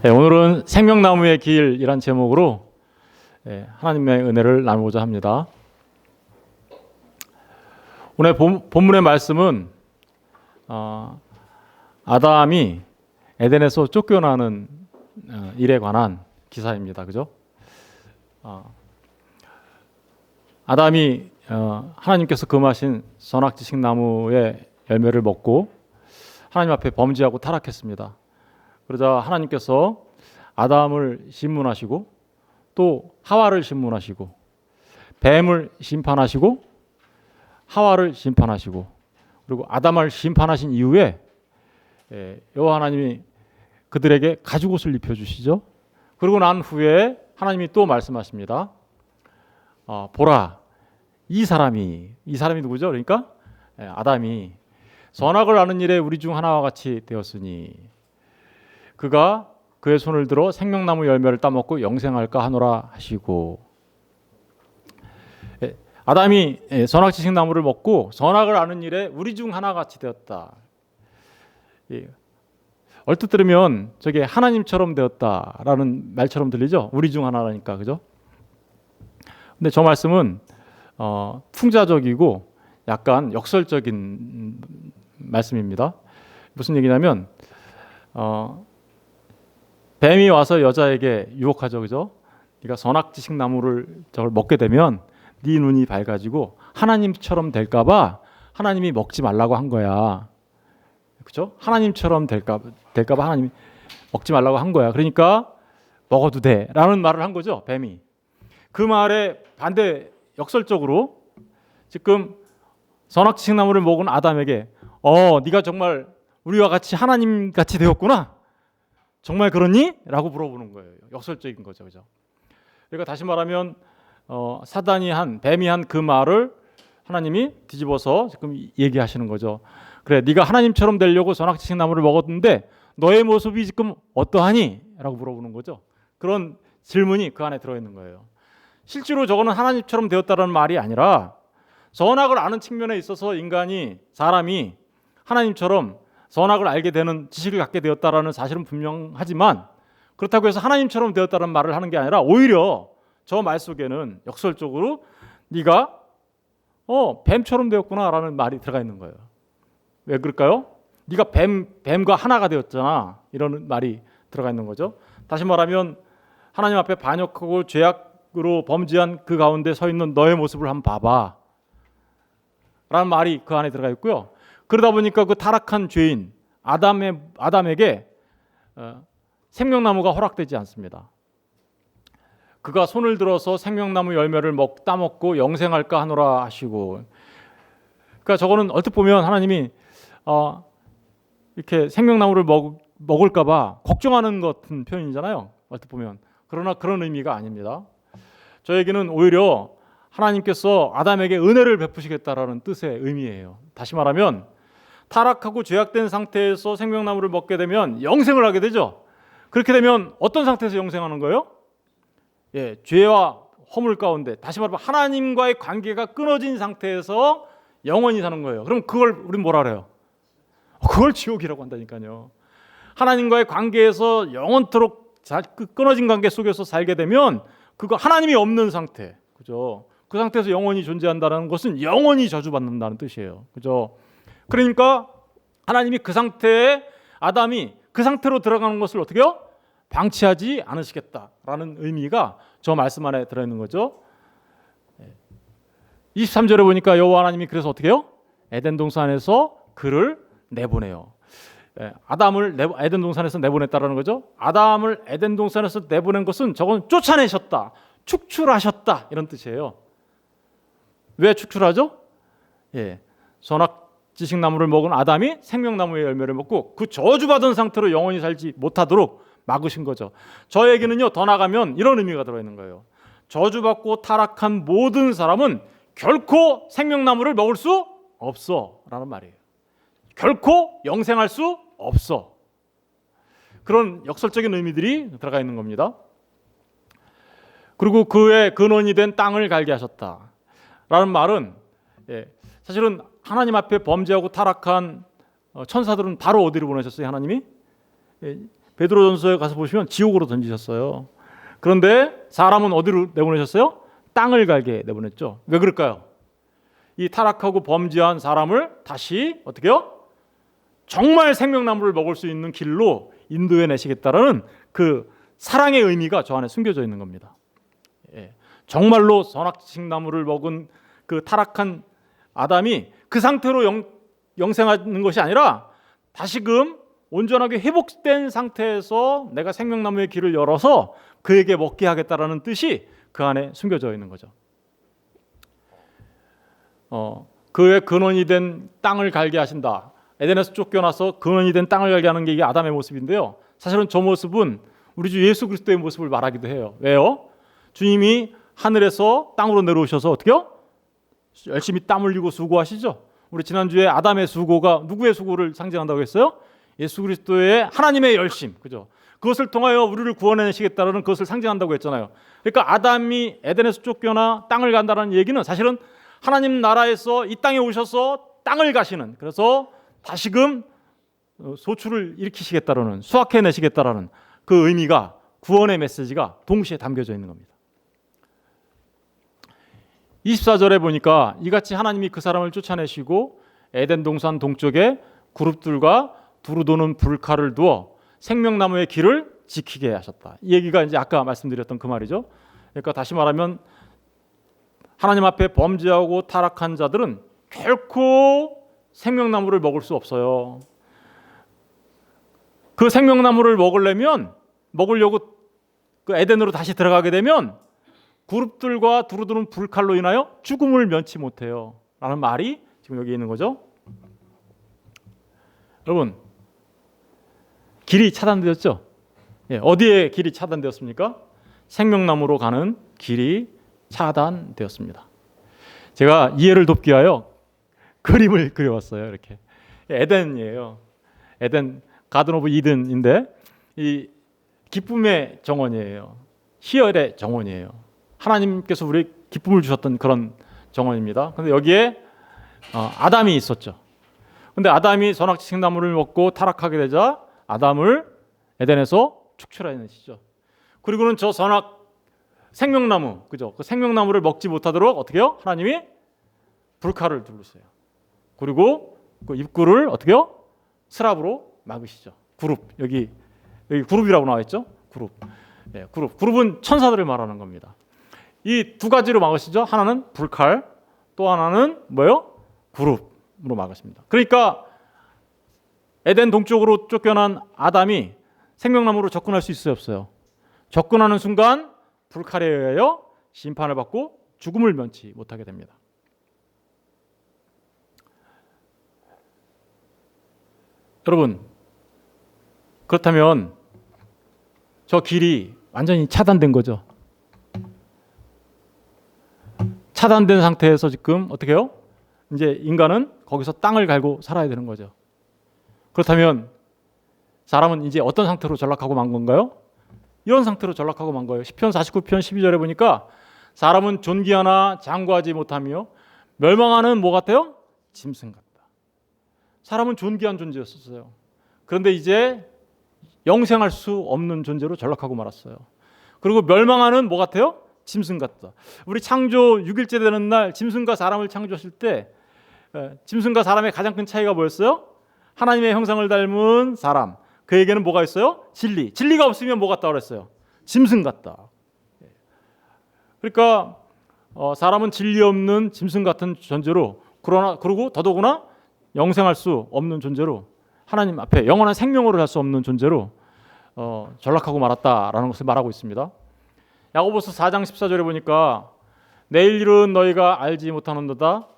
오늘은 생명나무의 길이란 제목으로 하나님의 은혜를 나누고자 합니다. 오늘 본문의 말씀은 아담이 에덴에서 쫓겨나는 일에 관한 기사입니다. 그죠? 아담이 하나님께서 금하신 선악지식 나무의 열매를 먹고 하나님 앞에 범죄하고 타락했습니다. 그러자 하나님께서 아담을 심문하시고 또 하와를 심문하시고 뱀을 심판하시고 하와를 심판하시고 그리고 아담을 심판하신 이후에 여호와 하나님이 그들에게 가죽옷을 입혀주시죠. 그러고 난 후에 하나님이 또 말씀하십니다. 보라, 이 사람이 누구죠? 그러니까 아담이 선악을 아는 일에 우리 중 하나와 같이 되었으니 그가 그의 손을 들어 생명나무 열매를 따먹고 영생할까 하노라 하시고, 아담이 선악지식 나무를 먹고 선악을 아는 일에 우리 중 하나 같이 되었다. 얼핏 들으면 저게 하나님처럼 되었다라는 말처럼 들리죠? 우리 중 하나라니까, 그죠? 근데 저 말씀은 풍자적이고 약간 역설적인 말씀입니다. 무슨 얘기냐면 뱀이 와서 여자에게 유혹하죠, 그죠? 네가 선악지식 나무를 저걸 먹게 되면 네 눈이 밝아지고 하나님처럼 될까봐 하나님이 먹지 말라고 한 거야, 그죠? 하나님처럼 될까봐 하나님이 먹지 말라고 한 거야. 그러니까 먹어도 돼라는 말을 한 거죠, 뱀이. 그 말에 반대 역설적으로 지금 선악지식 나무를 먹은 아담에게 네가 정말 우리와 같이 하나님 같이 되었구나. 정말 그렇니? 라고 물어보는 거예요. 역설적인 거죠, 그죠? 그러니까 다시 말하면 뱀이 한 그 말을 하나님이 뒤집어서 지금 얘기하시는 거죠. 그래, 네가 하나님처럼 되려고 선악지식 나무를 먹었는데 너의 모습이 지금 어떠하니? 라고 물어보는 거죠. 그런 질문이 그 안에 들어있는 거예요. 실제로 저거는 하나님처럼 되었다는 말이 아니라 선악을 아는 측면에 있어서 사람이 하나님처럼 선악을 알게 되는 지식을 갖게 되었다라는 사실은 분명하지만 그렇다고 해서 하나님처럼 되었다는 말을 하는 게 아니라 오히려 저 말 속에는 역설적으로 네가 뱀처럼 되었구나라는 말이 들어가 있는 거예요. 왜 그럴까요? 네가 뱀과 하나가 되었잖아, 이런 말이 들어가 있는 거죠. 다시 말하면 하나님 앞에 반역하고 죄악으로 범죄한 그 가운데 서 있는 너의 모습을 한번 봐봐 라는 말이 그 안에 들어가 있고요. 그러다 보니까 그 타락한 죄인 아담에게 생명나무가 허락되지 않습니다. 그가 손을 들어서 생명나무 열매를 따먹고 영생할까 하노라 하시고, 그러니까 저거는 얼핏 보면 하나님이 이렇게 생명나무를 먹을까 봐 걱정하는 것 같은 표현이잖아요, 얼핏 보면. 그러나 그런 의미가 아닙니다. 저에게는 오히려 하나님께서 아담에게 은혜를 베푸시겠다라는 뜻의 의미예요. 다시 말하면 타락하고 죄악된 상태에서 생명나무를 먹게 되면 영생을 하게 되죠. 그렇게 되면 어떤 상태에서 영생하는 거예요? 죄와 허물 가운데, 다시 말하면 하나님과의 관계가 끊어진 상태에서 영원히 사는 거예요. 그럼 그걸 우리는 뭐라 그래요? 그걸 지옥이라고 한다니까요. 하나님과의 관계에서 영원토록 끊어진 관계 속에서 살게 되면 그거 하나님이 없는 상태, 그죠? 그 상태에서 영원히 존재한다는 것은 영원히 저주받는다는 뜻이에요, 그죠? 그러니까 하나님이 그 상태에 아담이 그 상태로 들어가는 것을 어떻게 해요? 방치하지 않으시겠다라는 의미가 저 말씀 안에 들어있는 거죠. 23절에 보니까 여호와 하나님이 그래서 어떻게 해요? 에덴 동산에서 그를 내보내요. 아담을 에덴 동산에서 내보냈다라는 거죠. 아담을 에덴 동산에서 내보낸 것은 저건 쫓아내셨다, 축출하셨다, 이런 뜻이에요. 왜 축출하죠? 선악지식 나무를 먹은 아담이 생명나무의 열매를 먹고 그 저주받은 상태로 영원히 살지 못하도록 막으신 거죠. 저에게는요, 더 나가면 이런 의미가 들어있는 거예요. 저주받고 타락한 모든 사람은 결코 생명나무를 먹을 수 없어 라는 말이에요. 결코 영생할 수 없어. 그런 역설적인 의미들이 들어가 있는 겁니다. 그리고 그의 근원이 된 땅을 갈게 하셨다 라는 말은 사실은 하나님 앞에 범죄하고 타락한 천사들은 바로 어디로 보내셨어요? 하나님이 베드로전서에 가서 보시면 지옥으로 던지셨어요. 그런데 사람은 어디로 내보내셨어요? 땅을 갈게 내보냈죠. 왜 그럴까요? 이 타락하고 범죄한 사람을 다시 어떻게요? 정말 생명나무를 먹을 수 있는 길로 인도해 내시겠다라는 그 사랑의 의미가 저 안에 숨겨져 있는 겁니다. 예. 정말로 선악지식 나무를 먹은 그 타락한 아담이 그 상태로 영생하는 것이 아니라 다시금 온전하게 회복된 상태에서 내가 생명나무의 길을 열어서 그에게 먹게 하겠다라는 뜻이 그 안에 숨겨져 있는 거죠. 그의 근원이 된 땅을 갈게 하신다. 에덴에서 쫓겨나서 근원이 된 땅을 갈게 하는 게 이게 아담의 모습인데요. 사실은 저 모습은 우리 주 예수 그리스도의 모습을 말하기도 해요. 왜요? 주님이 하늘에서 땅으로 내려오셔서 어떻게요? 열심히 땀 흘리고 수고하시죠. 우리 지난주에 아담의 수고가 누구의 수고를 상징한다고 했어요? 예수 그리스도의 하나님의 열심, 그죠? 그것을 통하여 우리를 구원해내시겠다는 그것을 상징한다고 했잖아요. 그러니까 아담이 에덴에서 쫓겨나 땅을 간다는 얘기는 사실은 하나님 나라에서 이 땅에 오셔서 땅을 가시는, 그래서 다시금 소출을 일으키시겠다라는, 수확해내시겠다라는 그 의미가, 구원의 메시지가 동시에 담겨져 있는 겁니다. 24절에 보니까 이같이 하나님이 그 사람을 쫓아내시고 에덴 동산 동쪽에 그룹들과 두루 도는 불칼을 두어 생명나무의 길을 지키게 하셨다. 이 얘기가 이제 아까 말씀드렸던 그 말이죠. 그러니까 다시 말하면 하나님 앞에 범죄하고 타락한 자들은 결코 생명나무를 먹을 수 없어요. 그 생명나무를 먹으려고 그 에덴으로 다시 들어가게 되면 그룹들과 두루 도는 불칼로 인하여 죽음을 면치 못해요. 라는 말이 지금 여기 있는 거죠. 여러분, 길이 차단되었죠? 예, 어디에 길이 차단되었습니까? 생명나무로 가는 길이 차단되었습니다. 제가 이해를 돕기 위하여 그림을 그려왔어요. 이렇게 에덴이에요. 에덴 가든 오브 이든인데 이 기쁨의 정원이에요. 희열의 정원이에요. 하나님께서 우리 기쁨을 주셨던 그런 정원입니다. 그런데 여기에 아담이 있었죠. 그런데 아담이 선악지식 나무를 먹고 타락하게 되자 아담을 에덴에서 축출해내시죠. 그리고는 저 생명나무, 그죠? 그 생명나무를 먹지 못하도록 어떻게 해요? 하나님이 불칼을 두르세요. 그리고 그 입구를 어떻게 해요? 스랍으로 막으시죠. 그룹, 여기 그룹이라고 나와 있죠? 그룹. 예, 그룹은 천사들을 말하는 겁니다. 이 두 가지로 막으시죠. 하나는 불칼, 또 하나는 뭐예요? 그룹으로 막으십니다. 그러니까 에덴 동쪽으로 쫓겨난 아담이 생명나무로 접근할 수 있어요, 없어요? 접근하는 순간 불칼에 의하여 심판을 받고 죽음을 면치 못하게 됩니다. 여러분, 그렇다면 저 길이 완전히 차단된 거죠. 차단된 상태에서 지금 어떻게 해요? 이제 인간은 거기서 땅을 갈고 살아야 되는 거죠. 그렇다면 사람은 이제 어떤 상태로 전락하고 만 건가요? 이런 상태로 전락하고 만 거예요. 시편 49편 12절에 보니까 사람은 존귀하나 장구하지 못하며 멸망하는 뭐 같아요? 짐승 같다. 사람은 존귀한 존재였었어요. 그런데 이제 영생할 수 없는 존재로 전락하고 말았어요. 그리고 멸망하는 뭐 같아요? 짐승 같다. 우리 창조 6일째 되는 날 짐승과 사람을 창조하실 때 짐승과 사람의 가장 큰 차이가 뭐였어요? 하나님의 형상을 닮은 사람. 그에게는 뭐가 있어요? 진리. 진리가 없으면 뭐 같다 그랬어요? 짐승 같다. 그러니까 사람은 진리 없는 짐승 같은 존재로, 그리고 더더구나 영생할 수 없는 존재로, 하나님 앞에 영원한 생명으로 할 수 없는 존재로 전락하고 말았다라는 것을 말하고 있습니다. 야고보서 4장 14절에 보니까 내일 일은 너희가 알지 못하는도다.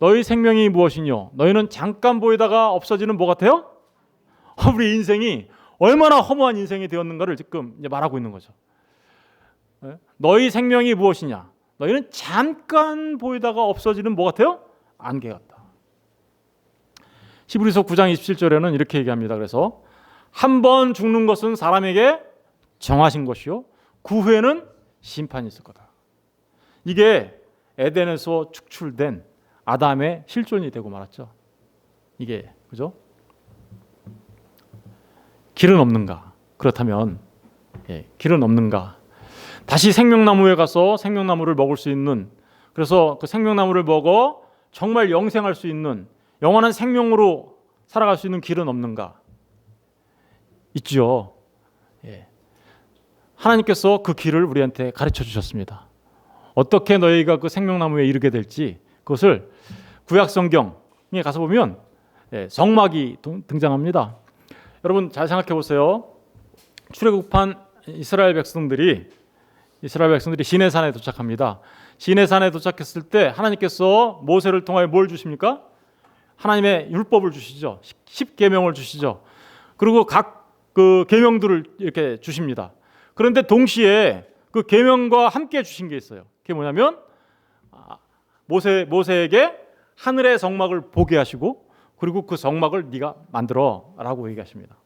너희 생명이 무엇이뇨? 너희는 잠깐 보이다가 없어지는 뭐 같아요? 우리 인생이 얼마나 허무한 인생이 되었는가를 지금 이제 말하고 있는 거죠. 너희 생명이 무엇이냐? 너희는 잠깐 보이다가 없어지는 뭐 같아요? 안개 같다. 히브리서 9장 27절에는 이렇게 얘기합니다. 그래서 한 번 죽는 것은 사람에게 정하신 것이요 그 후에는 심판이 있을 거다. 이게 에덴에서 축출된 아담의 실존이 되고 말았죠. 이게 그죠? 길은 없는가? 그렇다면 길은 없는가? 다시 생명나무에 가서 생명나무를 먹을 수 있는, 그래서 그 생명나무를 먹어 정말 영생할 수 있는 영원한 생명으로 살아갈 수 있는 길은 없는가? 있죠. 하나님께서 그 길을 우리한테 가르쳐 주셨습니다. 어떻게 너희가 그 생명나무에 이르게 될지 그것을 구약 성경에 가서 보면 성막이 등장합니다. 여러분 잘 생각해 보세요. 출애굽한 이스라엘 백성들이 시내산에 도착합니다. 시내산에 도착했을 때 하나님께서 모세를 통하여 뭘 주십니까? 하나님의 율법을 주시죠. 10계명을 주시죠. 그리고 각 그 계명들을 이렇게 주십니다. 그런데 동시에 그 계명과 함께 주신 게 있어요. 그게 뭐냐면 모세에게 하늘의 성막을 보게 하시고 그리고 그 성막을 네가 만들어라고 얘기하십니다.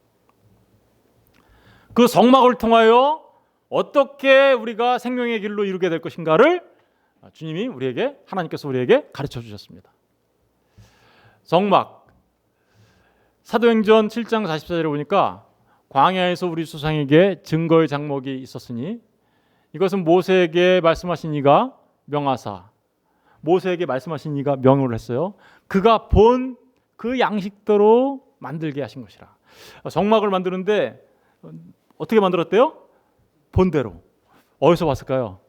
그 성막을 통하여 어떻게 우리가 생명의 길로 이루게 될 것인가를 주님이 하나님께서 우리에게 가르쳐 주셨습니다. 성막, 사도행전 7장 44절에 보니까 광야에서 우리 조상에게 증거의 장막이 있었으니 이것은 모세에게 말씀하신 이가 명하사, 모세에게 말씀하신 이가 명을 했어요. 그가 본 그 양식대로 만들게 하신 것이라. 성막을 만드는데 어떻게 만들었대요? 본대로. 어디서 봤을까요?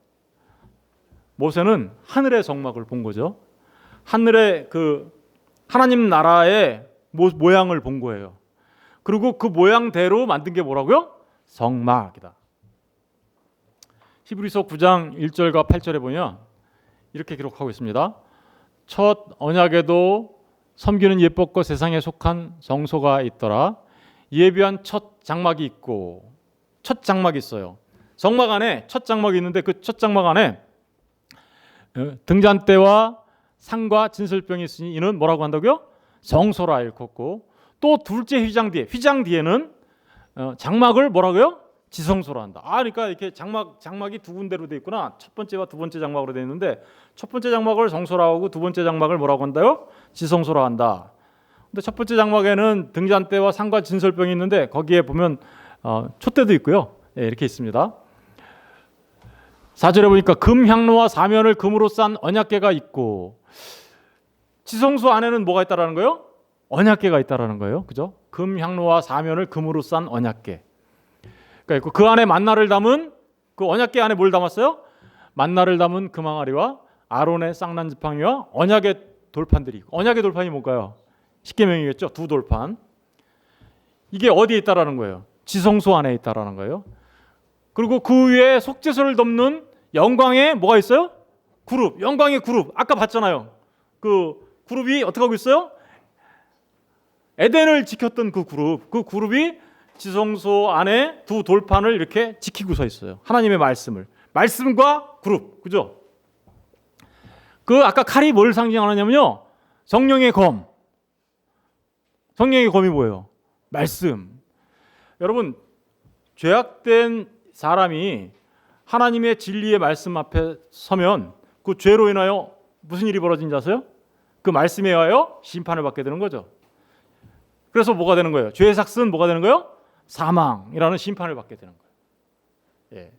모세는 하늘의 성막을 본 거죠. 하늘의 그 하나님 나라의 모양을 본 거예요. 그리고 그 모양대로 만든 게 뭐라고요? 성막이다. 히브리서 9장 1절과 8절에 보면 이렇게 기록하고 있습니다. 첫 언약에도 섬기는 예법과 세상에 속한 성소가 있더라. 예비한 첫 장막이 있고, 첫 장막이 있어요. 성막 안에 첫 장막이 있는데 그 첫 장막 안에 등잔대와 상과 진설병이 있으니 이는 뭐라고 한다고요? 성소라 일컫고, 또 둘째 휘장 뒤에는 장막을 뭐라고요? 지성소로 한다. 그러니까 이렇게 장막이 두 군데로 돼 있구나. 첫 번째와 두 번째 장막으로 돼 있는데 첫 번째 장막을 성소라고 하고 두 번째 장막을 뭐라고 한다요? 지성소로 한다. 근데 첫 번째 장막에는 등잔대와 상과 진설병이 있는데 거기에 보면 촛대도 있고요. 이렇게 있습니다. 4절에 보니까 금 향로와 사면을 금으로 싼 언약궤가 있고, 지성소 안에는 뭐가 있다라는 거예요? 언약궤가 있다라는 거예요. 그죠? 금 향로와 사면을 금으로 싼 언약궤. 그러니까 그 안에 만나를 담은, 그 언약궤 안에 뭘 담았어요? 만나를 담은 금항아리와 아론의 쌍난 지팡이와 언약의 돌판들이 있고, 언약의 돌판이 뭔가요? 십계명이겠죠. 두 돌판. 이게 어디에 있다라는 거예요? 지성소 안에 있다라는 거예요. 그리고 그 위에 속죄소를 덮는 영광의 뭐가 있어요? 그룹. 영광의 그룹. 아까 봤잖아요. 그 그룹이 어떻게 하고 있어요? 에덴을 지켰던 그 그룹이 지성소 안에 두 돌판을 이렇게 지키고 서 있어요. 하나님의 말씀과 그룹, 그죠? 그 아까 칼이 뭘 상징하냐면요, 성령의 검. 성령의 검이 뭐예요? 말씀. 여러분, 죄악된 사람이 하나님의 진리의 말씀 앞에 서면 그 죄로 인하여 무슨 일이 벌어진지 아세요? 그 말씀에 의하여 심판을 받게 되는 거죠. 그래서 뭐가 되는 거예요? 죄의 삭은 뭐가 되는 거예요? 사망이라는 심판을 받게 되는 거예요.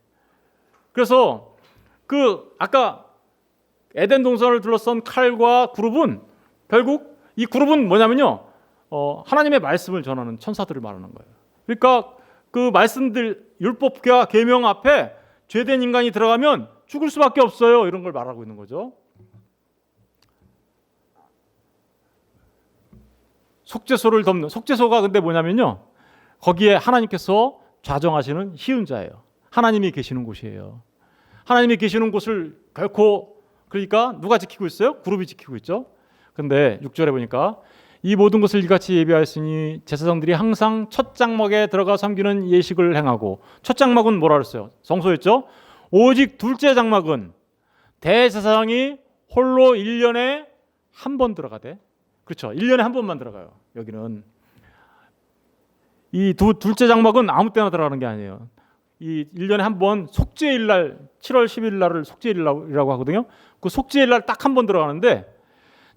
그래서 그 아까 에덴 동산을 둘러싼 칼과 그룹은 결국 이 그룹은 뭐냐면요, 하나님의 말씀을 전하는 천사들을 말하는 거예요. 그러니까 그 말씀들, 율법과 계명 앞에 죄된 인간이 들어가면 죽을 수밖에 없어요. 이런 걸 말하고 있는 거죠. 속죄소를 덮는, 속죄소가 근데 뭐냐면요, 거기에 하나님께서 좌정하시는 희운자예요. 하나님이 계시는 곳이에요. 하나님이 계시는 곳을 결코, 그러니까 누가 지키고 있어요? 그룹이 지키고 있죠. 근데 6절에 보니까 이 모든 것을 이같이 예비하였으니 제사장들이 항상 첫 장막에 들어가 섬기는 예식을 행하고, 첫 장막은 뭐라 그랬어요? 성소였죠. 오직 둘째 장막은 대제사장이 홀로 1년에 한 번 들어가대. 그렇죠. 1년에 한 번만 들어가요. 여기는 이 둘째 장막은 아무 때나 들어가는 게 아니에요. 이 1년에 한 번 속죄일 날, 7월 10일 날을 속죄일이라고 하거든요. 그 속죄일 날 딱 한 번 들어가는데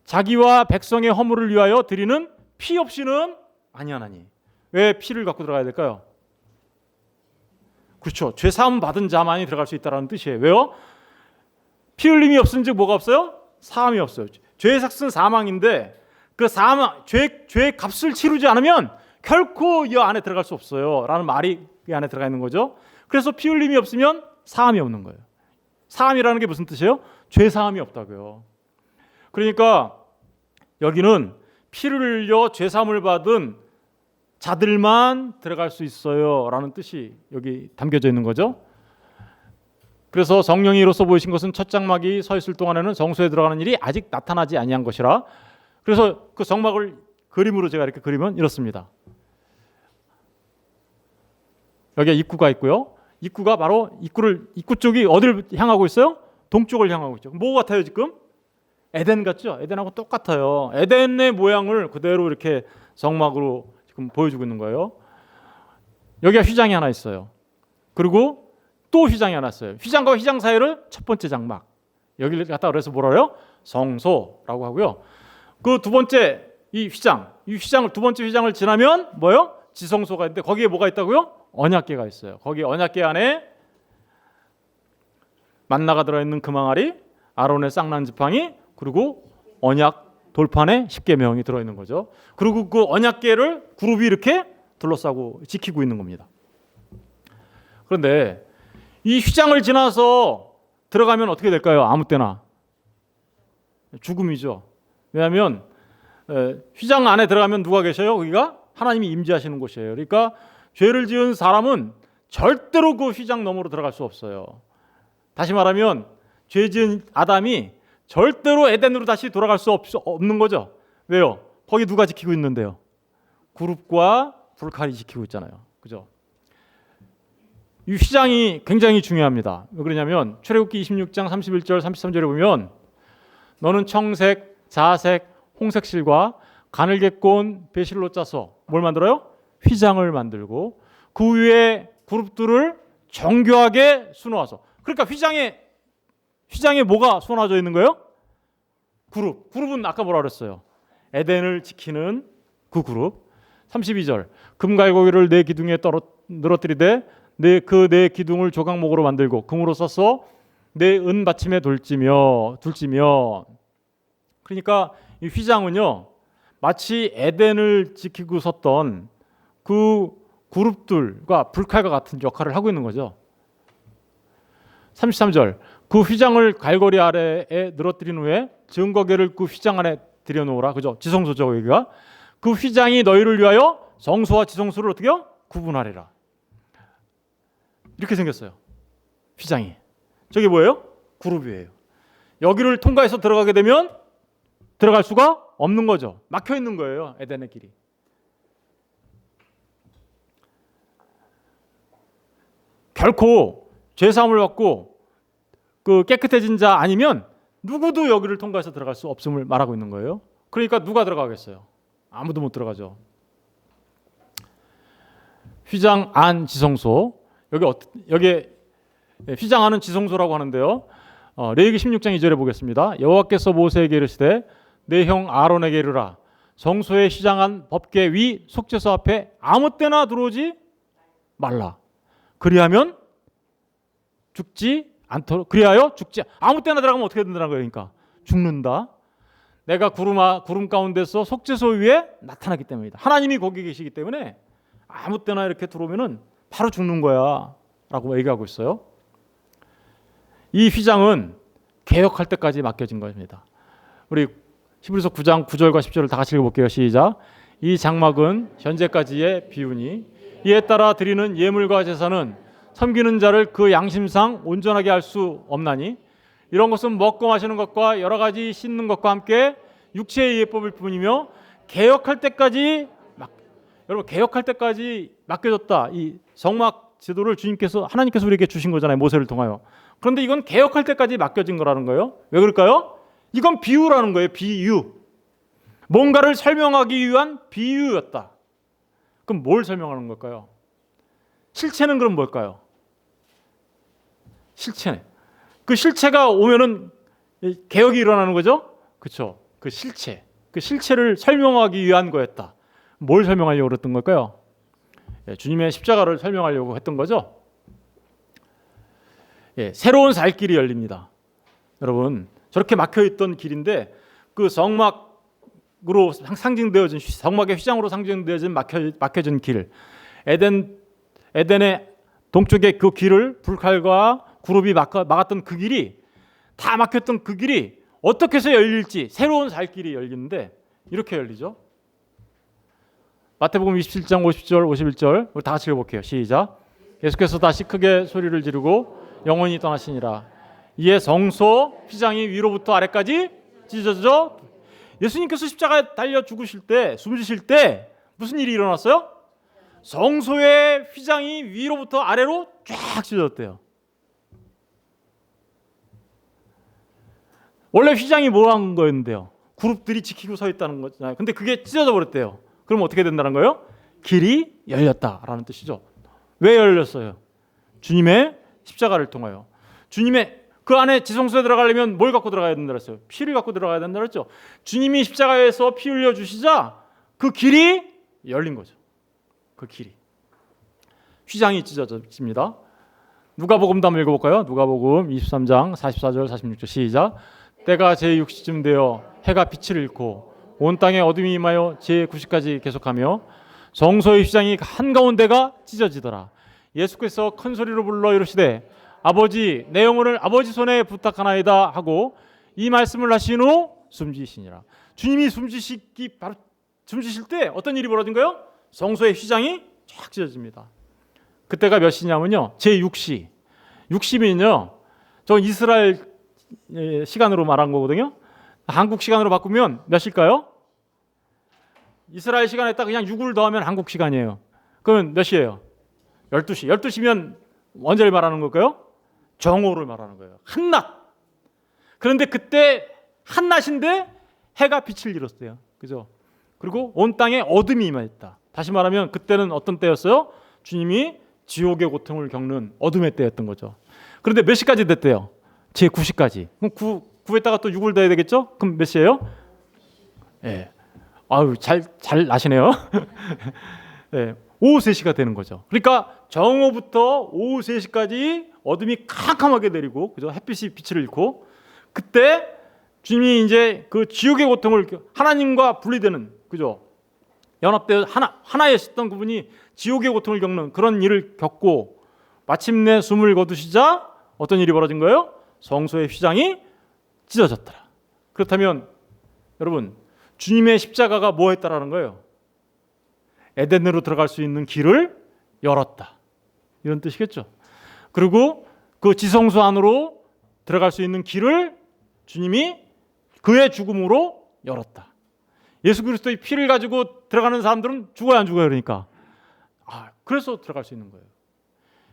자기와 백성의 허물을 위하여 드리는 피 없이는 아니하나니. 왜 피를 갖고 들어가야 될까요? 그렇죠. 죄 사함 받은 자만이 들어갈 수 있다는 뜻이에요. 왜요? 피 흘림이 없은즉 뭐가 없어요? 사함이 없어요. 죄의 삭은 사망인데 그 사망 죄의 값을 치르지 않으면 결코 이 안에 들어갈 수 없어요라는 말이 이 안에 들어가 있는 거죠. 그래서 피 흘림이 없으면 사함이 없는 거예요. 사함이라는 게 무슨 뜻이에요? 죄 사함이 없다고요. 그러니까 여기는 피를 흘려 죄 사함을 받은 자들만 들어갈 수 있어요라는 뜻이 여기 담겨져 있는 거죠. 그래서 성령이 이로써 보이신 것은 첫 장막이 서 있을 동안에는 성소에 들어가는 일이 아직 나타나지 아니한 것이라. 그래서 그 성막을 그림으로 제가 이렇게 그리면 이렇습니다. 여기에 입구가 있고요. 입구가 바로 입구 쪽이 어디를 향하고 있어요? 동쪽을 향하고 있죠. 뭐 같아요 지금? 에덴 같죠? 에덴하고 똑같아요. 에덴의 모양을 그대로 이렇게 성막으로 지금 보여주고 있는 거예요. 여기가 휘장이 하나 있어요. 그리고 또 휘장이 하나 있어요. 휘장과 휘장 사이를 첫 번째 장막. 여기를 갖다 그래서 뭐라 그래요? 성소라고 하고요. 그 두 번째 이 휘장을 두 번째 휘장을 지나면 뭐요? 지성소가 있는데 거기에 뭐가 있다고요? 언약궤가 있어요. 거기 언약궤 안에 만나가 들어있는 금항아리, 아론의 쌍난 지팡이, 그리고 언약 돌판에 십계명이 들어있는 거죠. 그리고 그 언약궤를 그룹이 이렇게 둘러싸고 지키고 있는 겁니다. 그런데 이 휘장을 지나서 들어가면 어떻게 될까요? 아무 때나 죽음이죠. 왜냐하면 휘장 안에 들어가면 누가 계셔요? 거기가 하나님이 임재하시는 곳이에요. 그러니까 죄를 지은 사람은 절대로 그 휘장 너머로 들어갈 수 없어요. 다시 말하면 죄 지은 아담이 절대로 에덴으로 다시 돌아갈 수 없는 거죠. 왜요? 거기 누가 지키고 있는데요? 그룹과 불칼이 지키고 있잖아요. 그죠? 이 휘장이 굉장히 중요합니다. 왜 그러냐면 출애굽기 26장 31절 33절에 보면 너는 청색, 자색, 홍색 실과 가늘게 꼰 배실로 짜서 뭘 만들어요? 휘장을 만들고 그 위에 그룹들을 정교하게 수놓아서. 그러니까 휘장에 뭐가 수놓아져 있는 거예요? 그룹은 아까 뭐라 그랬어요? 에덴을 지키는 그 그룹. 32절 금갈고기를 네 기둥에 늘어뜨리되 네 기둥을 조각목으로 만들고 금으로 써서 네 은받침에 둘지며. 그러니까 이 휘장은요 마치 에덴을 지키고 섰던 그 그룹들과 불칼과 같은 역할을 하고 있는 거죠. 33절 그 휘장을 갈고리 아래에 늘어뜨린 후에 증거궤를 그 휘장 안에 들여놓으라. 그죠? 지성소죠 여기가. 그 휘장이 너희를 위하여 성소와 지성소를 어떻게 해요? 구분하리라. 이렇게 생겼어요. 휘장이. 저게 뭐예요? 그룹이에요. 여기를 통과해서 들어가게 되면 들어갈 수가 없는 거죠. 막혀 있는 거예요. 에덴의 길이. 결코 죄 사함을 받고 그 깨끗해진 자 아니면 누구도 여기를 통과해서 들어갈 수 없음을 말하고 있는 거예요. 그러니까 누가 들어가겠어요? 아무도 못 들어가죠. 휘장 안 지성소. 여기 휘장 안은 지성소라고 하는데요. 레위기 16장 2절에 보겠습니다. 여호와께서 모세에게 이르시되 내 형 아론에게 이르라. 성소에 휘장한 법궤 위 속죄소 앞에 아무 때나 들어오지 말라. 그리하여 죽지 아무 때나 들어가면 어떻게 된다는 거예요? 그러니까 죽는다. 내가 구름 가운데서 속죄소 위에 나타나기 때문이다. 하나님이 거기 계시기 때문에 아무 때나 이렇게 들어오면은 바로 죽는 거야 라고 얘기하고 있어요. 이 휘장은 개혁할 때까지 맡겨진 것입니다. 우리 히브리서 9장 9절과 10절을 다 같이 읽어볼게요. 시작. 이 장막은 현재까지의 비유니 이에 따라 드리는 예물과 제사는 섬기는 자를 그 양심상 온전하게 할 수 없나니 이런 것은 먹고 마시는 것과 여러 가지 씻는 것과 함께 육체의 예법일 뿐이며 개혁할 때까지 맡겨졌다. 이 성막 제도를 하나님께서 우리에게 주신 거잖아요. 모세를 통하여. 그런데 이건 개혁할 때까지 맡겨진 거라는 거예요. 왜 그럴까요? 이건 비유라는 거예요. 비유. 뭔가를 설명하기 위한 비유였다. 그럼 뭘 설명하는 걸까요? 실체는 그럼 뭘까요? 실체. 그 실체가 오면은 개혁이 일어나는 거죠? 그렇죠. 그 실체를 설명하기 위한 거였다. 뭘 설명하려고 그랬던 걸까요? 주님의 십자가를 설명하려고 했던 거죠. 새로운 살 길이 열립니다. 여러분, 저렇게 막혀있던 길인데 그 성막으로 상징되어진, 성막의 휘장으로 상징되어진 막혀진 길, 에덴의 동쪽의 그 길을 불칼과 구름이 막았던 그 길이, 다 막혔던 그 길이 어떻게 해서 열릴지, 새로운 살 길이 열리는데 이렇게 열리죠. 마태복음 27장 50절 51절 우리 다 같이 읽어볼게요. 시작. 예수께서 다시 크게 소리를 지르고 영원히 떠나시니라. 이에 성소 휘장이 위로부터 아래까지 찢어져. 예수님께서 십자가에 달려 죽으실 때, 숨지실 때 무슨 일이 일어났어요? 성소의 휘장이 위로부터 아래로 쫙 찢어졌대요. 원래 휘장이 뭐 한 거였는데요? 그룹들이 지키고 서 있다는 거잖아요. 근데 그게 찢어져 버렸대요. 그럼 어떻게 된다는 거예요? 길이 열렸다라는 뜻이죠. 왜 열렸어요? 주님의 십자가를 통하여. 주님의 그 안에 지성소에 들어가려면 뭘 갖고 들어가야 된다 그랬어요? 피를 갖고 들어가야 된다 그랬죠. 주님이 십자가에서 피 흘려 주시자 그 길이 열린 거죠. 그 길이. 휘장이 찢어집니다. 누가복음도 한번 읽어볼까요? 누가복음 23장 44절 46절 시작. 때가 제6시쯤 되어 해가 빛을 잃고 온 땅에 어둠이 임하여 제9시까지 계속하며 성소의 휘장이 한가운데가 찢어지더라. 예수께서 큰 소리로 불러 이르시되 아버지 내 영혼을 아버지 손에 부탁하나이다 하고 이 말씀을 하신 후 숨지시니라. 주님이 숨지실 때 어떤 일이 벌어진 거예요? 성소의 휘장이 쫙 찢어집니다. 그때가 몇 시냐면요, 제6시. 6시면요, 저 이스라엘 시간으로 말한 거거든요. 한국 시간으로 바꾸면 몇 시일까요? 이스라엘 시간에다 그냥 6을 더하면 한국 시간이에요. 그러면 몇 시예요? 12시. 12시면 언제를 말하는 걸까요? 정오를 말하는 거예요. 한낮. 그런데 그때 한낮인데 해가 빛을 잃었어요. 그죠? 그리고 온 땅에 어둠이 임했다. 다시 말하면 그때는 어떤 때였어요? 주님이 지옥의 고통을 겪는 어둠의 때였던 거죠. 그런데 몇 시까지 됐대요? 제9시까지. 그럼 9에다가 또 6을 더해야 되겠죠? 그럼 몇 시예요? 예. 아유, 잘 아시네요. 예. 오후 3시가 되는 거죠. 그러니까 정오부터 오후 3시까지 어둠이 캄캄하게 내리고, 그죠? 햇빛이 빛을 잃고, 그때 주님이 이제 그 지옥의 고통을 하나님과 분리되는, 그죠? 연합되어 하나였던 그분이 지옥의 고통을 겪는 그런 일을 겪고 마침내 숨을 거두시자 어떤 일이 벌어진 거예요? 성소의 휘장이 찢어졌더라. 그렇다면 여러분, 주님의 십자가가 뭐 했다라는 거예요? 에덴으로 들어갈 수 있는 길을 열었다. 이런 뜻이겠죠. 그리고 그 지성소 안으로 들어갈 수 있는 길을 주님이 그의 죽음으로 열었다. 예수 그리스도의 피를 가지고 들어가는 사람들은 죽어야 안 죽어요. 그러니까. 그래서 들어갈 수 있는 거예요.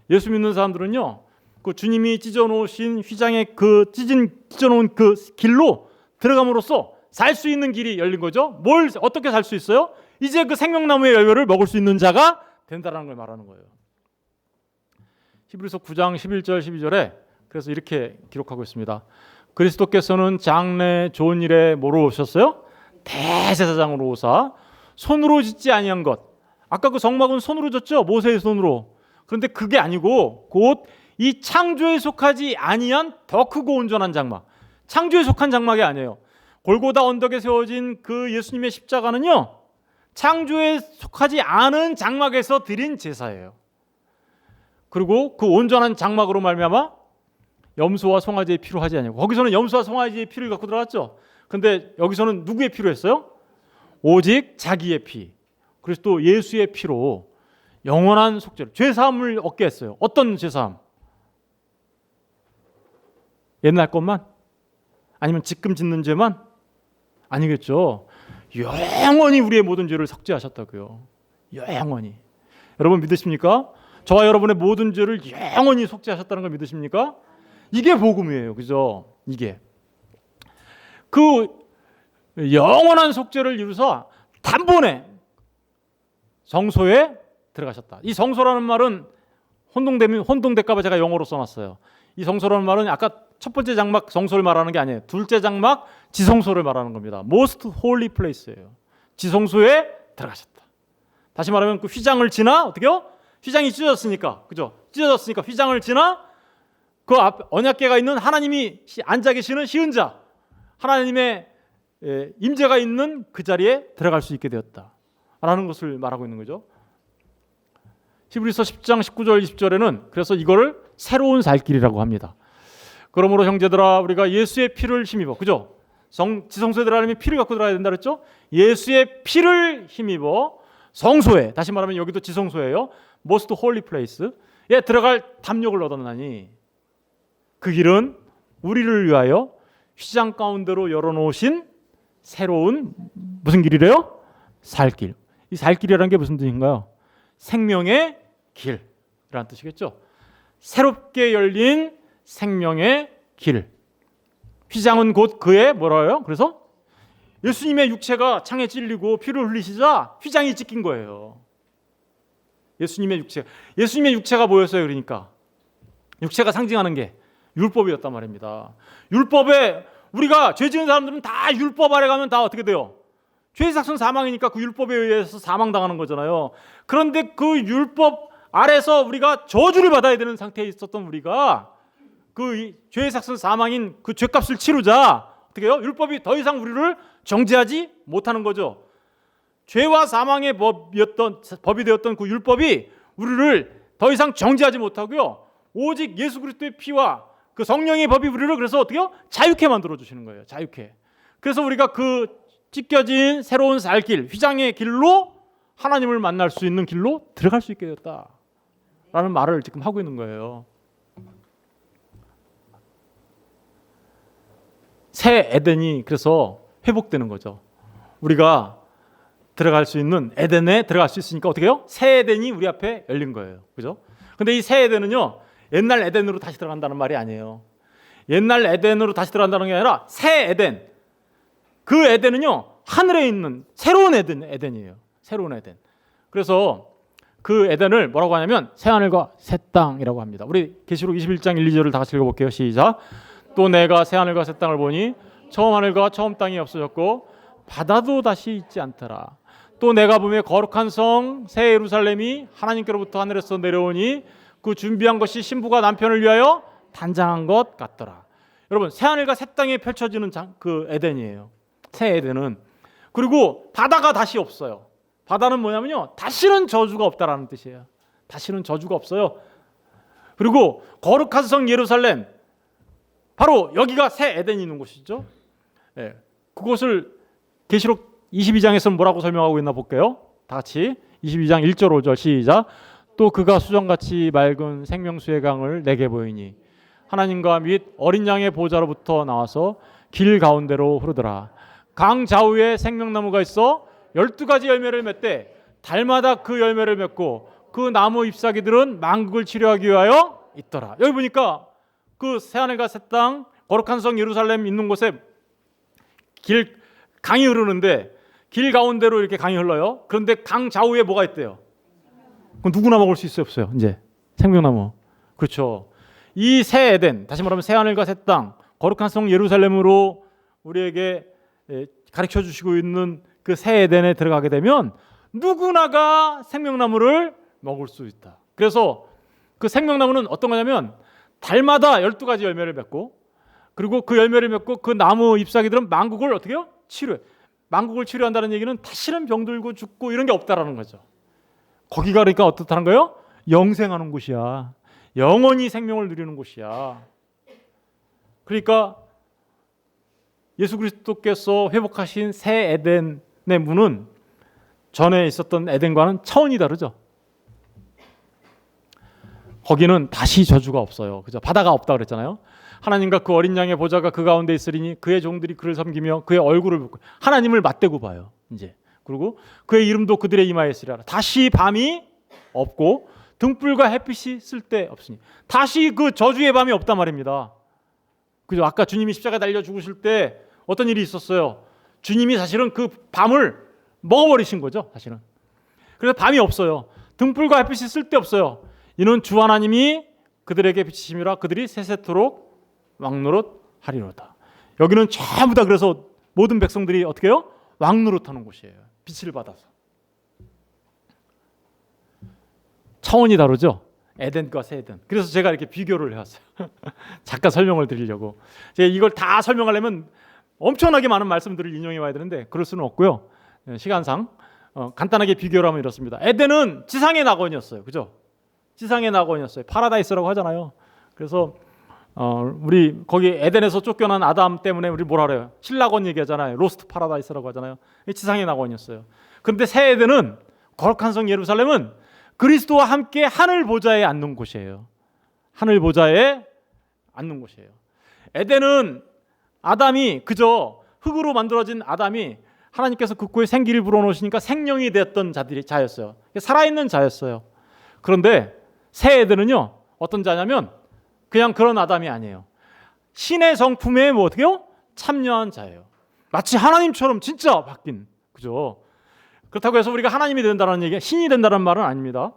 예수 믿는 사람들은요, 그 주님이 찢어놓으신 휘장의 그 찢어놓은 그 길로 들어감으로써 살 수 있는 길이 열린 거죠. 어떻게 살 수 있어요? 이제 그 생명나무의 열매를 먹을 수 있는 자가 된다라는 걸 말하는 거예요. 히브리서 9장 11절 12절에 그래서 이렇게 기록하고 있습니다. 그리스도께서는 장래 좋은 일에 뭐로 오셨어요? 대제사장으로 오사 손으로 짓지 아니한 것. 아까 그 성막은 손으로 졌죠? 모세의 손으로. 그런데 그게 아니고 곧 이 창조에 속하지 아니한 더 크고 온전한 장막. 창조에 속한 장막이 아니에요. 골고다 언덕에 세워진 그 예수님의 십자가는요, 창조에 속하지 않은 장막에서 드린 제사예요. 그리고 그 온전한 장막으로 말미암아 염소와 송아지의 피로 하지 아니하고, 거기서는 염소와 송아지의 피를 갖고 들어갔죠. 근데 여기서는 누구의 피로 했어요? 오직 자기의 피, 그래서 또 예수의 피로 영원한 속죄를, 죄사함을 얻게 했어요. 어떤 죄사함? 옛날 것만? 아니면 지금 짓는 죄만? 아니겠죠. 영원히 우리의 모든 죄를 삭제하셨다고요. 영원히. 여러분 믿으십니까? 저와 여러분의 모든 죄를 영원히 속죄하셨다는 걸 믿으십니까? 이게 복음이에요. 그죠? 이게. 그 영원한 속죄를 이루사 단번에 성소에 들어가셨다. 이 성소라는 말은 혼동될까 봐 제가 영어로 써놨어요. 이 성소라는 말은 아까 첫 번째 장막 성소를 말하는 게 아니에요. 둘째 장막 지성소를 말하는 겁니다. Most holy place예요. 지성소에 들어가셨다. 다시 말하면 그 휘장을 지나 어떻게요? 휘장이 찢어졌으니까, 그죠? 찢어졌으니까 휘장을 지나 그 앞 언약궤가 있는 하나님이 앉아 계시는 시은자, 하나님의 임재가 있는 그 자리에 들어갈 수 있게 되었다라는 것을 말하고 있는 거죠. 히브리서 10장 19절 20절에는 그래서 이거를 새로운 살 길이라고 합니다. 그러므로 형제들아 우리가 예수의 피를 힘입어, 그죠? 지성소에 들어가려면 피를 갖고 들어가야 된다 그랬죠? 예수의 피를 힘입어 성소에, 다시 말하면 여기도 지성소예요. Most Holy Place에 들어갈 담력을 얻었나니 그 길은 우리를 위하여 휘장 가운데로 열어놓으신 새로운 무슨 길이래요? 살길. 이 살길이라는 게 무슨 뜻인가요? 생명의 길이라는 뜻이겠죠. 새롭게 열린 생명의 길. 휘장은 곧 그의 뭐라요? 그래서 예수님의 육체가 창에 찔리고 피를 흘리시자 휘장이 찢긴 거예요. 예수님의 육체가 뭐였어요? 그러니까 육체가 상징하는 게 율법이었단 말입니다. 율법에 우리가 죄 지은 사람들은 다 율법 아래 가면 다 어떻게 돼요? 죄의 삭은 사망이니까 그 율법에 의해서 사망당하는 거잖아요. 그런데 그 율법 아래서 우리가 저주를 받아야 되는 상태에 있었던 우리가 그 죄의 삭은 사망인 그 죄값을 치르자 어떻게 해요? 율법이 더 이상 우리를 정죄하지 못하는 거죠. 죄와 사망의 법이 되었던 그 율법이 우리를 더 이상 정죄하지 못하고요. 오직 예수 그리스도의 피와 그 성령의 법이 우리를 그래서 어떻게 해요? 자유케 만들어 주시는 거예요. 자유케. 그래서 우리가 그 찢겨진 새로운 살길, 휘장의 길로 하나님을 만날 수 있는 길로 들어갈 수 있게 되었다라는 말을 지금 하고 있는 거예요. 새 에덴이 그래서 회복되는 거죠. 우리가 들어갈 수 있는 에덴에 들어갈 수 있으니까 어떻게 해요? 새 에덴이 우리 앞에 열린 거예요. 그죠? 근데 이 새 에덴은요, 옛날 에덴으로 다시 들어간다는 말이 아니에요. 옛날 에덴으로 다시 들어간다는 게 아니라 새 에덴. 그 에덴은요, 하늘에 있는 새로운 에덴이에요. 새로운 에덴. 그래서 그 에덴을 뭐라고 하냐면 새 하늘과 새 땅이라고 합니다. 우리 계시록 21장 1, 2절을 다 같이 읽어볼게요. 시작. 또 내가 새 하늘과 새 땅을 보니 처음 하늘과 처음 땅이 없어졌고 바다도 다시 있지 않더라. 또 내가 보며 거룩한 성 새 예루살렘이 하나님께로부터 하늘에서 내려오니 그 준비한 것이 신부가 남편을 위하여 단장한 것 같더라. 여러분, 새 하늘과 새 땅에 펼쳐지는 그 에덴이에요. 새 에덴은. 그리고 바다가 다시 없어요. 바다는 뭐냐면요, 다시는 저주가 없다라는 뜻이에요. 다시는 저주가 없어요. 그리고 거룩한 성 예루살렘, 바로 여기가 새 에덴이 있는 곳이죠. 예, 그곳을 계시록 22장에서는 뭐라고 설명하고 있나 볼게요. 다 같이 22장 1절 5절 시작. 또 그가 수정같이 맑은 생명수의 강을 내게 보이니 하나님과 및 어린 양의 보좌로부터 나와서 길 가운데로 흐르더라. 강 좌우에 생명나무가 있어 12가지 열매를 맺되 달마다 그 열매를 맺고 그 나무 잎사귀들은 만국을 치료하기 위하여 있더라. 여기 보니까 그 새하늘과 새 땅 거룩한 성 예루살렘 있는 곳에 강이 흐르는데 길 가운데로 이렇게 강이 흘러요. 그런데 강 좌우에 뭐가 있대요? 그럼 누구나 먹을 수 있어요, 없어요? 이제 생명나무. 그렇죠. 이 새 에덴, 다시 말하면 새 하늘과 새 땅, 거룩한 성 예루살렘으로 우리에게 가르쳐 주시고 있는 그 새 에덴에 들어가게 되면 누구나가 생명나무를 먹을 수 있다. 그래서 그 생명나무는 어떤 거냐면 달마다 12가지 열매를 맺고, 그리고 그 열매를 맺고 그 나무 잎사귀들은 만국을 어떻게 해요? 치료해. 만국을 치료한다는 얘기는 다시는 병들고 죽고 이런 게 없다라는 거죠. 거기가 그러니까 어떻다는 거예요? 영생하는 곳이야. 영원히 생명을 누리는 곳이야. 그러니까 예수 그리스도께서 회복하신 새 에덴의 문은 전에 있었던 에덴과는 차원이 다르죠. 거기는 다시 저주가 없어요. 그죠? 바다가 없다 그랬잖아요. 하나님과 그 어린 양의 보좌가 그 가운데 있으리니 그의 종들이 그를 섬기며 그의 얼굴을 보고 하나님을 맞대고 봐요. 이제 그리고 그의 이름도 그들의 이마에 있으리라. 다시 밤이 없고 등불과 햇빛이 쓸데 없으니 다시 그 저주의 밤이 없단 말입니다. 그죠? 아까 주님이 십자가에 달려 죽으실 때 어떤 일이 있었어요? 주님이 사실은 그 밤을 먹어버리신 거죠. 사실은. 그래서 밤이 없어요. 등불과 햇빛이 쓸데 없어요. 이는 주 하나님이 그들에게 비치심이라 그들이 세세토록 왕노릇하리로다. 여기는 전부 다 그래서 모든 백성들이 어떻게 해요? 왕노릇하는 곳이에요. 빛을 받아서. 차원이 다르죠. 에덴과 새 에덴. 그래서 제가 이렇게 비교를 해왔어요. 잠깐 설명을 드리려고. 제가 이걸 다 설명하려면 엄청나게 많은 말씀들을 인용해 와야 되는데 그럴 수는 없고요. 시간상 간단하게 비교를 하면 이렇습니다. 에덴은 지상의 낙원이었어요. 그죠? 지상의 낙원이었어요. 파라다이스라고 하잖아요. 그래서 우리 거기 에덴에서 쫓겨난 아담 때문에 우리 뭐라 그래요? 신낙원 얘기하잖아요. 로스트 파라다이스라고 하잖아요. 지상의 낙원이었어요. 그런데 새 에덴은 거룩한 성 예루살렘은 그리스도와 함께 하늘 보좌에 앉는 곳이에요. 하늘 보좌에 앉는 곳이에요. 에덴은 아담이 그저 흙으로 만들어진 아담이 하나님께서 그 코에 생기를 불어넣으시니까 생명이 되었던 자였어요. 살아있는 자였어요. 그런데 새 에덴은요 어떤 자냐면 그냥 그런 아담이 아니에요. 신의 성품에 뭐 어떻게요? 참여한 자예요. 마치 하나님처럼 진짜 바뀐, 그죠? 그렇다고 해서 우리가 하나님이 된다는 얘기, 신이 된다는 말은 아닙니다.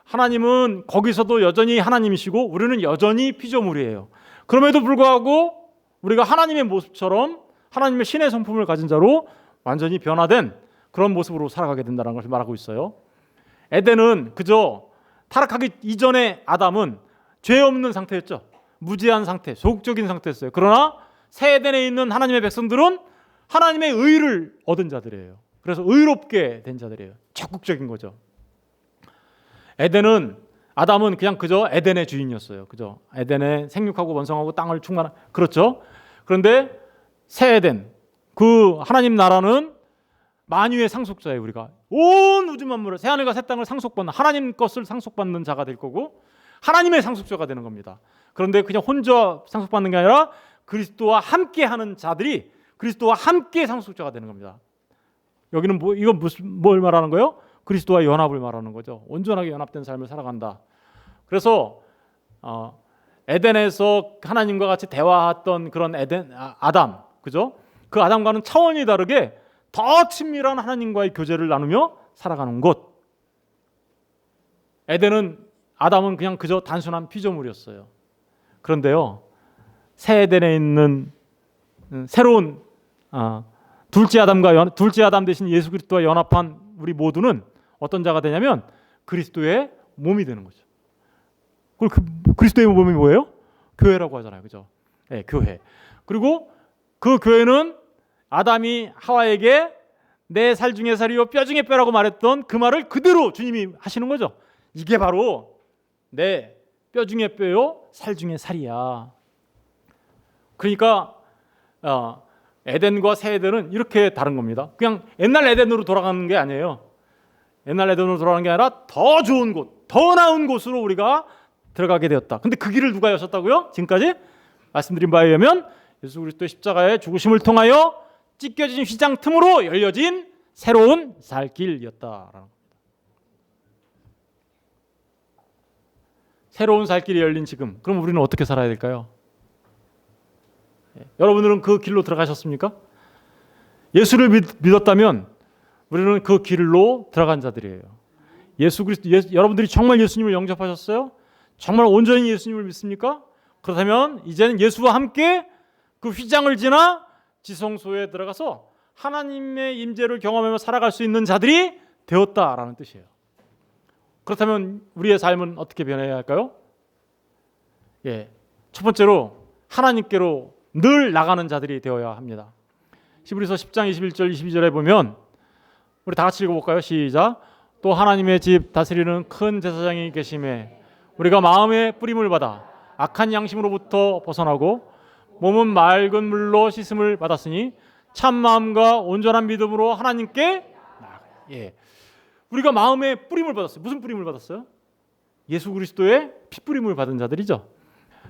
하나님은 거기서도 여전히 하나님이시고 우리는 여전히 피조물이에요. 그럼에도 불구하고 우리가 하나님의 모습처럼 하나님의 신의 성품을 가진 자로 완전히 변화된 그런 모습으로 살아가게 된다는 것을 말하고 있어요. 에덴은 그저 타락하기 이전의 아담은 죄 없는 상태였죠. 무죄한 상태, 소극적인 상태였어요. 그러나 새 에덴에 있는 하나님의 백성들은 하나님의 의를 얻은 자들이에요. 그래서 의롭게 된 자들이에요. 적극적인 거죠. 아담은 그냥 그저 에덴의 주인이었어요. 그죠? 에덴에 생육하고 번성하고 땅을 충만한, 그렇죠? 그런데 새 에덴, 그 하나님 나라는 만유의 상속자예요. 우리가 온 우주 만물을, 새 하늘과 새 땅을 상속받는, 하나님 것을 상속받는 자가 될 거고 하나님의 상속자가 되는 겁니다. 그런데 그냥 혼자 상속받는 게 아니라 그리스도와 함께하는 자들이 그리스도와 함께 상속자가 되는 겁니다. 여기는 이건 뭘 말하는 거예요? 그리스도와 연합을 말하는 거죠. 온전하게 연합된 삶을 살아간다. 그래서 에덴에서 하나님과 같이 대화했던 그런 아담, 그죠? 그 아담과는 차원이 다르게 더 친밀한 하나님과의 교제를 나누며 살아가는 곳. 아담은 그냥 그저 단순한 피조물이었어요. 그런데요, 새 에덴에 있는 새로운 둘째 아담 대신 예수 그리스도와 연합한 우리 모두는 어떤 자가 되냐면 그리스도의 몸이 되는 거죠. 그리스도의 몸이 뭐예요? 교회라고 하잖아요, 그죠? 네, 교회. 그리고 그 교회는 아담이 하와에게 내 살 중에 살이요 뼈 중에 뼈라고 말했던 그 말을 그대로 주님이 하시는 거죠. 이게 바로 내 뼈 중에 뼈요 살 중에 살이야. 그러니까 에덴과 새 에덴은 이렇게 다른 겁니다. 그냥 옛날 에덴으로 돌아가는 게 아니에요. 옛날 에덴으로 돌아가는 게 아니라 더 좋은 곳, 더 나은 곳으로 우리가 들어가게 되었다. 근데 그 길을 누가 여셨다고요? 지금까지 말씀드린 바에 의하면 예수 그리스도의 십자가의 죽으심을 통하여 찢겨진 휘장 틈으로 열려진 새로운 살 길이었다라는 겁니다. 새로운 살 길이 열린 지금, 그럼 우리는 어떻게 살아야 될까요? 여러분들은 그 길로 들어가셨습니까? 예수를 믿었다면 우리는 그 길로 들어간 자들이에요. 여러분들이 정말 예수님을 영접하셨어요? 정말 온전히 예수님을 믿습니까? 그렇다면 이제는 예수와 함께 그 휘장을 지나 지성소에 들어가서 하나님의 임재를 경험하며 살아갈 수 있는 자들이 되었다라는 뜻이에요. 그렇다면 우리의 삶은 어떻게 변해야 할까요? 첫 번째로 하나님께로 늘 나가는 자들이 되어야 합니다. 히브리서 10장 21절 22절에 보면 우리 다 같이 읽어볼까요? 시작. 또 하나님의 집 다스리는 큰 제사장이 계심에 우리가 마음의 뿌림을 받아 악한 양심으로부터 벗어나고 몸은 맑은 물로 씻음을 받았으니 참 마음과 온전한 믿음으로 하나님께 나아가요. 우리가 마음의 뿌림을 받았어요. 무슨 뿌림을 받았어요? 예수 그리스도의 피 뿌림을 받은 자들이죠.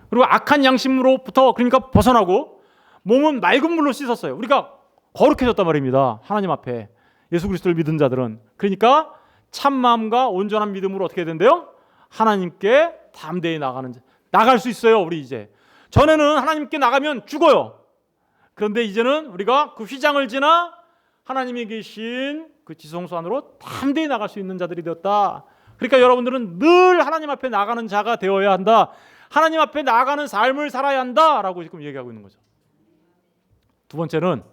그리고 악한 양심으로부터 그러니까 벗어나고 몸은 맑은 물로 씻었어요. 우리가 거룩해졌단 말입니다. 하나님 앞에 예수 그리스도를 믿은 자들은. 그러니까 참 마음과 온전한 믿음으로 어떻게 된대요? 하나님께 담대히 나갈 수 있어요. 우리 이제 전에는 하나님께 나가면 죽어요. 그런데 이제는 우리가 그 휘장을 지나 하나님이 계신 그 지성소 안으로 담대히 나갈 수 있는 자들이 되었다. 그러니까 여러분들은 늘 하나님 앞에 나가는 자가 되어야 한다. 하나님 앞에 나가는 삶을 살아야 한다라고 지금 얘기하고 있는 거죠. 두 번째는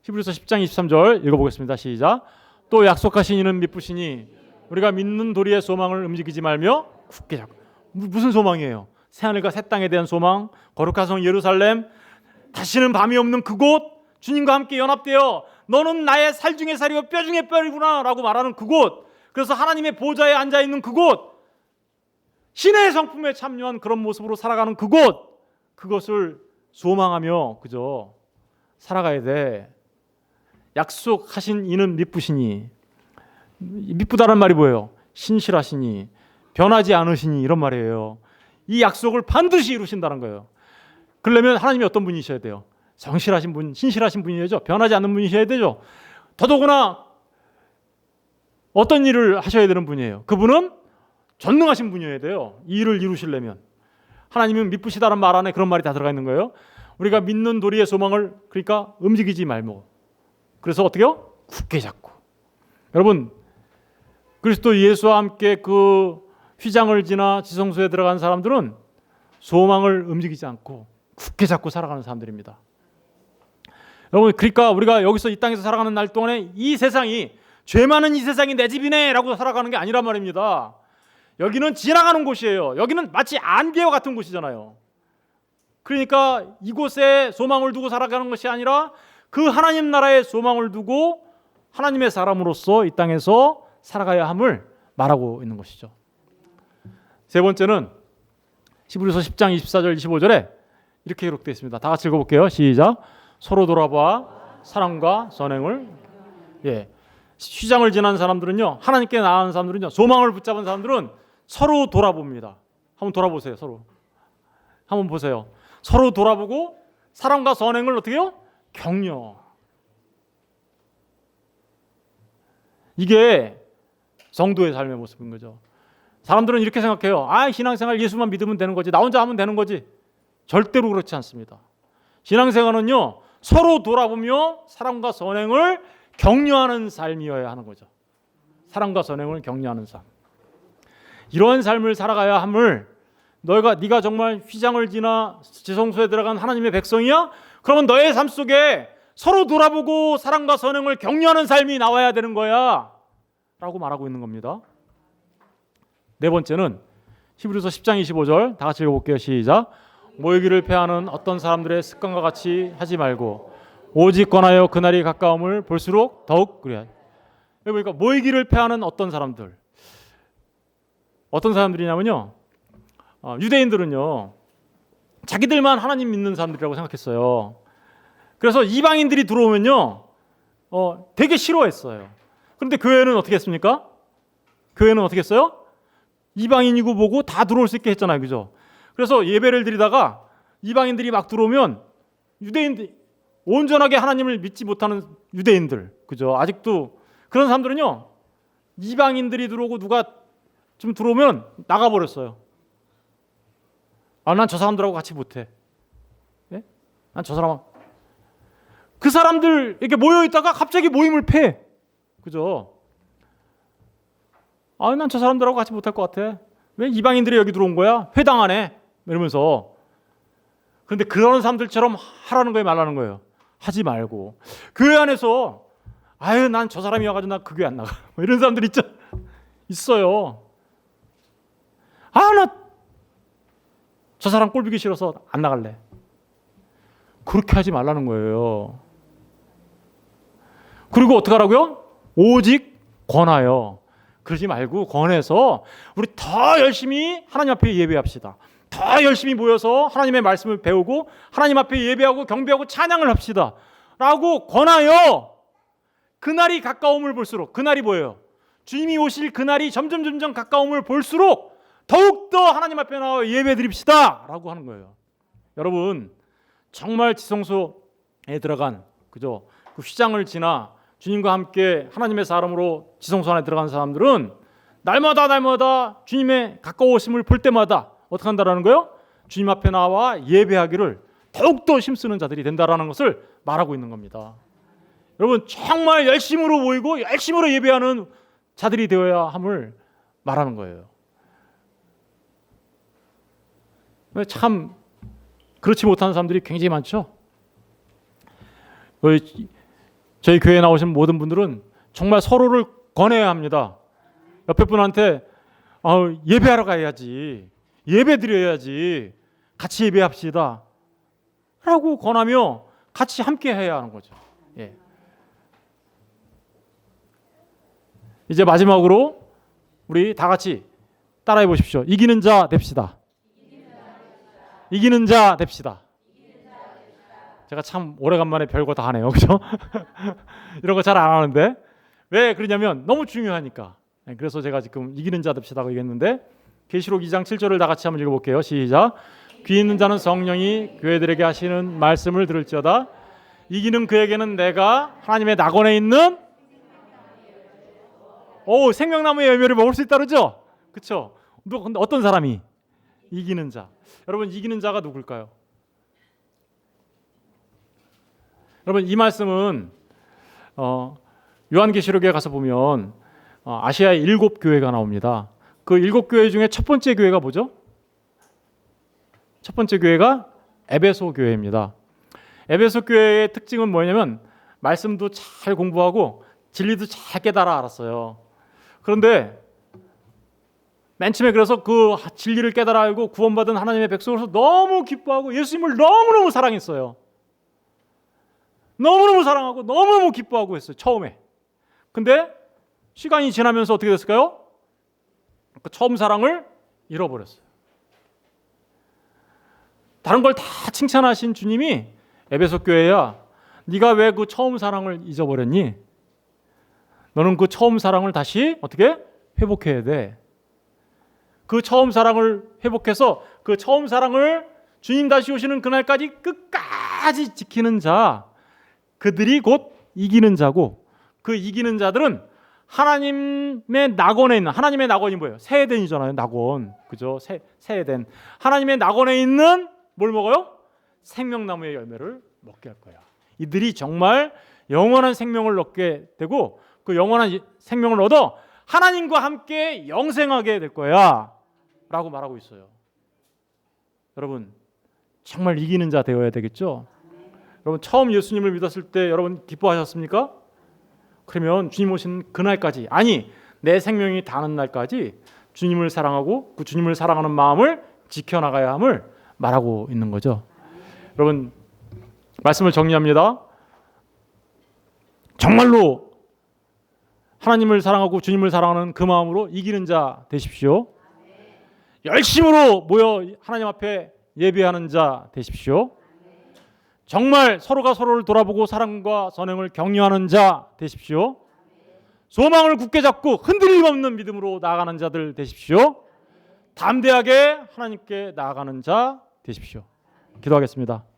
히브리서 10장 23절 읽어보겠습니다. 시작. 또 약속하신 이는 미쁘시니 우리가 믿는 도리의 소망을 움직이지 말며 굳게 잡고. 무슨 소망이에요? 새하늘과 새 땅에 대한 소망, 거룩한 성 예루살렘, 다시는 밤이 없는 그곳, 주님과 함께 연합되어 너는 나의 살 중에 살이고 뼈 중에 뼈이구나 라고 말하는 그곳, 그래서 하나님의 보좌에 앉아있는 그곳, 신의 성품에 참여한 그런 모습으로 살아가는 그곳, 그것을 소망하며 그저 살아가야 돼. 약속하신 이는 미쁘시니, 미쁘다는 말이 뭐예요? 신실하시니, 변하지 않으시니, 이런 말이에요. 이 약속을 반드시 이루신다는 거예요. 그러려면 하나님이 어떤 분이셔야 돼요? 성실하신 분, 신실하신 분이셔야죠. 변하지 않는 분이셔야 되죠. 더더구나 어떤 일을 하셔야 되는 분이에요? 그분은 전능하신 분이어야 돼요. 이 일을 이루시려면. 하나님은 미쁘시다는 말 안에 그런 말이 다 들어가 있는 거예요. 우리가 믿는 도리의 소망을 그러니까 움직이지 말고, 그래서 어떻게요? 굳게 잡고. 여러분, 그리스도 예수와 함께 그 휘장을 지나 지성소에 들어간 사람들은 소망을 움직이지 않고 굳게 잡고 살아가는 사람들입니다. 여러분, 그러니까 우리가 여기서 이 땅에서 살아가는 날 동안에 이 세상이, 죄 많은 이 세상이 내 집이네 라고 살아가는 게 아니란 말입니다. 여기는 지나가는 곳이에요. 여기는 마치 안개와 같은 곳이잖아요. 그러니까 이곳에 소망을 두고 살아가는 것이 아니라 그 하나님 나라에 소망을 두고 하나님의 사람으로서 이 땅에서 살아가야 함을 말하고 있는 것이죠. 세 번째는 히브리서 10장 24절 25절에 이렇게 기록되어 있습니다. 다 같이 읽어볼게요. 시작. 서로 돌아봐 사랑과 선행을. 휘장을 지난 사람들은요, 하나님께 나아가는 사람들은요, 소망을 붙잡은 사람들은 서로 돌아봅니다. 한번 돌아보세요. 서로 한번 보세요. 서로 돌아보고 사랑과 선행을 어떻게 해요? 격려. 이게 성도의 삶의 모습인 거죠. 사람들은 이렇게 생각해요. 신앙생활 예수만 믿으면 되는 거지, 나 혼자 하면 되는 거지. 절대로 그렇지 않습니다. 신앙생활은요, 서로 돌아보며 사랑과 선행을 격려하는 삶이어야 하는 거죠. 사랑과 선행을 격려하는 삶. 이러한 삶을 살아가야 함을, 네가 정말 휘장을 지나 지성소에 들어간 하나님의 백성이야? 그러면 너의 삶 속에 서로 돌아보고 사랑과 선행을 격려하는 삶이 나와야 되는 거야 라고 말하고 있는 겁니다. 네 번째는 히브리서 10장 25절 다 같이 읽어볼게요. 시작. 모이기를 패하는 어떤 사람들의 습관과 같이 하지 말고 오직 권하여 그날이 가까움을 볼수록 더욱 그래야. 여기 보니까 모이기를 패하는 어떤 사람들이냐면요, 유대인들은요 자기들만 하나님 믿는 사람들이라고 생각했어요. 그래서 이방인들이 들어오면요 되게 싫어했어요. 그런데 교회는 어떻게 했습니까? 교회는 어떻게 했어요? 이방인이고 뭐고 다 들어올 수 있게 했잖아요. 그죠? 그래서 예배를 드리다가 이방인들이 막 들어오면 유대인들, 온전하게 하나님을 믿지 못하는 유대인들, 그죠? 아직도 그런 사람들은요, 이방인들이 들어오고 누가 좀 들어오면 나가버렸어요. 난 저 사람들하고 같이 못해. 예? 난 저 사람, 그 사람들 이렇게 모여 있다가 갑자기 모임을 패. 그죠? 난 저 사람들하고 같이 못할 것 같아. 왜 이방인들이 여기 들어온 거야? 회당 안에 이러면서. 그런데 그런 사람들처럼 하라는 거예요, 말라는 거예요? 하지 말고 교회 안에서 난 저 사람이어가지고 나 그 교회 안 나가 뭐 이런 사람들 있어요. 나 저 사람 꼴보기 싫어서 안 나갈래. 그렇게 하지 말라는 거예요. 그리고 어떻게 하라고요? 오직 권하여. 그러지 말고 권해서 우리 더 열심히 하나님 앞에 예배합시다. 더 열심히 모여서 하나님의 말씀을 배우고 하나님 앞에 예배하고 경배하고 찬양을 합시다 라고 권하여 그날이 가까움을 볼수록, 그날이 뭐예요? 주님이 오실 그날이 점점 가까움을 볼수록 더욱더 하나님 앞에 나와 예배 드립시다 라고 하는 거예요. 여러분, 정말 지성소에 들어간, 그죠? 그 휘장을 지나 주님과 함께 하나님의 사람으로 지성소 안에 들어간 사람들은 날마다 주님의 가까우심을 볼 때마다 어떻게 한다라는 거예요? 주님 앞에 나와 예배하기를 더욱더 힘쓰는 자들이 된다라는 것을 말하고 있는 겁니다. 여러분, 정말 열심으로 모이고 열심으로 예배하는 자들이 되어야 함을 말하는 거예요. 참 그렇지 못한 사람들이 굉장히 많죠. 저희 교회에 나오신 모든 분들은 정말 서로를 권해야 합니다. 옆에 분한테 예배하러 가야지. 예배 드려야지. 같이 예배합시다. 라고 권하며 같이 함께 해야 하는 거죠. 예. 이제 마지막으로 우리 다 같이 따라해 보십시오. 이기는 자 됩시다. 이기는 자 됩시다. 제가 참 오래간만에 별거 다 하네요. 그죠? 이런 거 잘 안 하는데 왜 그러냐면 너무 중요하니까. 그래서 제가 지금 이기는 자 됩시다고 얘기했는데 계시록 2장 7절을 다 같이 한번 읽어볼게요. 시작. 귀 있는 자는 성령이 교회들에게 하시는 말씀을 들을지어다. 이기는 그에게는 내가 하나님의 낙원에 있는 생명나무의 열매를 먹을 수 있다 그러죠? 그렇죠? 근데 어떤 사람이? 이기는 자. 여러분 이기는 자가 누굴까요? 여러분 이 말씀은 요한계시록에 가서 보면 아시아의 7교회가 나옵니다. 그 7교회 중에 첫 번째 교회가 뭐죠? 첫 번째 교회가 에베소 교회입니다. 에베소 교회의 특징은 뭐냐면 말씀도 잘 공부하고 진리도 잘 깨달아 알았어요. 그런데 맨 처음에 그래서 그 진리를 깨달아 알고 구원받은 하나님의 백성으로서 너무 기뻐하고 예수님을 너무너무 사랑했어요. 너무너무 사랑하고 너무너무 기뻐하고 했어요. 처음에. 근데 시간이 지나면서 어떻게 됐을까요? 그 처음 사랑을 잃어버렸어요. 다른 걸 다 칭찬하신 주님이 에베소 교회야, 네가 왜 그 처음 사랑을 잊어버렸니? 너는 그 처음 사랑을 다시 어떻게 회복해야 돼. 그 처음 사랑을 회복해서 그 처음 사랑을 주님 다시 오시는 그날까지 끝까지 지키는 자, 그들이 곧 이기는 자고, 그 이기는 자들은 하나님의 낙원에 있는, 하나님의 낙원이 뭐예요? 새 에덴이잖아요. 낙원, 그죠? 새 에덴. 하나님의 낙원에 있는 뭘 먹어요? 생명나무의 열매를 먹게 할 거야. 이들이 정말 영원한 생명을 얻게 되고 그 영원한 생명을 얻어 하나님과 함께 영생하게 될 거야 라고 말하고 있어요. 여러분 정말 이기는 자 되어야 되겠죠? 여러분 처음 예수님을 믿었을 때 여러분 기뻐하셨습니까? 그러면 주님 오신 그날까지, 아니 내 생명이 다는 날까지 주님을 사랑하고 그 주님을 사랑하는 마음을 지켜나가야 함을 말하고 있는 거죠. 여러분 말씀을 정리합니다. 정말로 하나님을 사랑하고 주님을 사랑하는 그 마음으로 이기는 자 되십시오. 열심으로 모여 하나님 앞에 예배하는 자 되십시오. 정말 서로가 서로를 돌아보고 사랑과 선행을 격려하는 자 되십시오. 소망을 굳게 잡고 흔들림 없는 믿음으로 나아가는 자들 되십시오. 담대하게 하나님께 나아가는 자 되십시오. 기도하겠습니다.